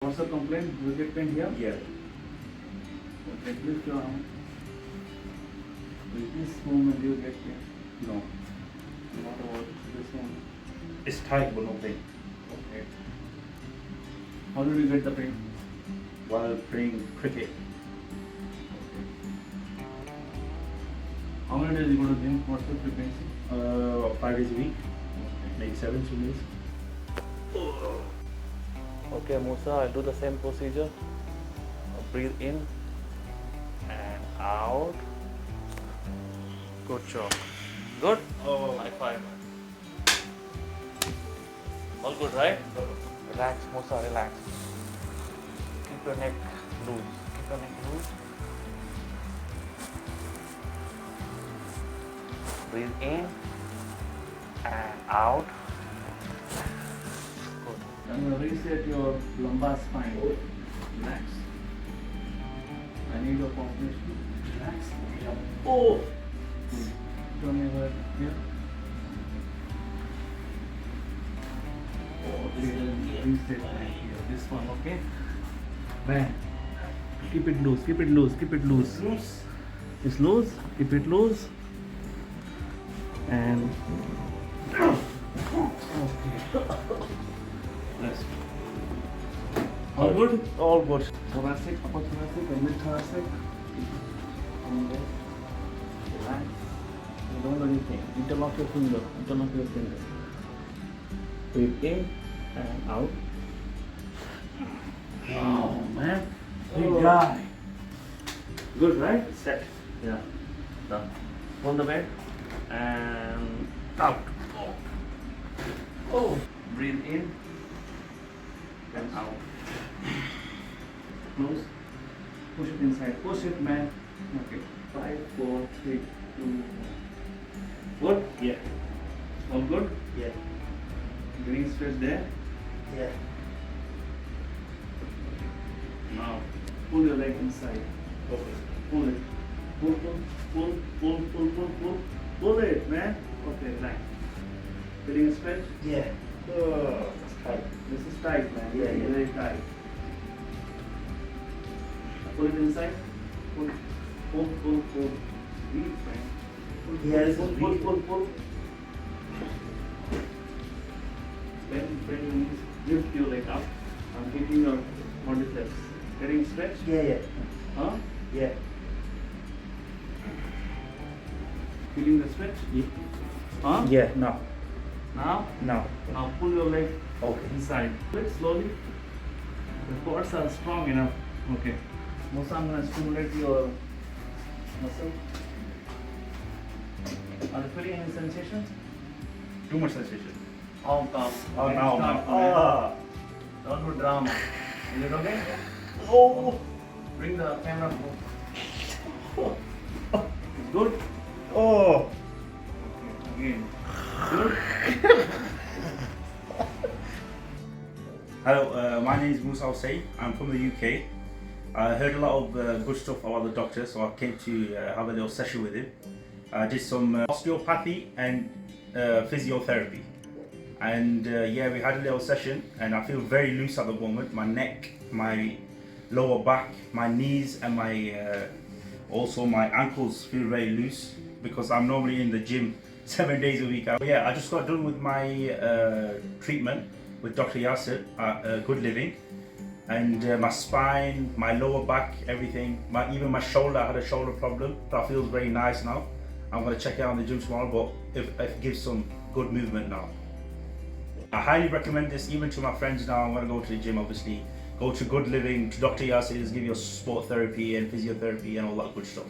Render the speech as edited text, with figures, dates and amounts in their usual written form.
What's the complaint? Do you get pain here? Yeah. Okay, lift your arm. With this movement you get pain? No. What about this one? It's tight but no pain. Okay. How did you get the pain? While playing cricket. How many days you go to gym? What's the frequency? 5 days a week. Maybe 7 some days. Okay, Musa, I'll do the same procedure. Breathe in and out. Good job. Good? Oh. High five. All good, right? Relax, Musa, relax. Keep your neck loose. Keep your neck loose. Breathe in and out. Good. I'm going to reset your lumbar spine. Relax. I need your cooperation. Relax. Oh! Turn your head here. Oh, reset right here. This one, okay? Bang. Keep it loose, keep it loose, keep it loose. Loose. It's loose, keep it loose. And okay. Rest. All good? All good. Thoracic, upper thoracic, and mid thoracic. Relax. You don't do anything. Interlock your finger. Interlock your finger. Breathe in and out. Oh man, big guy. Good, right? Set. Yeah. Done. Hold the bed and out. Oh. Oh. Breathe in and out. Close. Push it inside. Push it, man. Okay. 5, 4, 3, 2, 1. Good? Yeah. All good? Yeah. Getting stretch there. Yeah. Now pull your leg inside. Okay. Pull it. Pull, pull, pull, pull, pull, pull, pull. Pull it, man. Okay, relax. Getting a stretch? Yeah. Oh, that's tight. This is tight, man. Yeah, yeah. Very tight. Pull it inside. Pull, pull, pull, pull. Breathe, man. Pull, Yeah, this pull, is pull, breathing. pull, pull. Bend your knees. Lift your leg up. I'm hitting your quadriceps. Getting stretched? Yeah, yeah. Huh? Yeah. Feeling the stretch? Yeah. Huh? Yeah, no. Now? No. Now pull your leg Okay. inside. Do it slowly. The quads are strong enough. Okay. Musa, I'm going to stimulate your muscle. Are you feeling any sensation? Too much sensation. How come? Oh, Okay, no, start no. from here. Ah. Don't do drama. Is it okay? Oh. Bring the camera close. It's good? Oh. Okay, again. Good? Hello, my name is Musa Hussain. I'm from the UK. I heard a lot of good stuff about the doctor, so I came to have a little session with him. I did some osteopathy and physiotherapy. And yeah, we had a little session and I feel very loose at the moment. My neck, my lower back, my knees and my also my ankles feel very loose because I'm normally in the gym 7 days a week. Yeah, I just got done with my treatment with Dr. Yasir at Good Living, and my spine, my lower back, everything, even my shoulder, I had a shoulder problem. That feels very nice now. I'm going to check it out in the gym tomorrow, but it gives some good movement now. I highly recommend this even to my friends now. I'm going to go to the gym, obviously. Go to Good Living, to Dr. Yasir, give you sport therapy and physiotherapy and all that good stuff.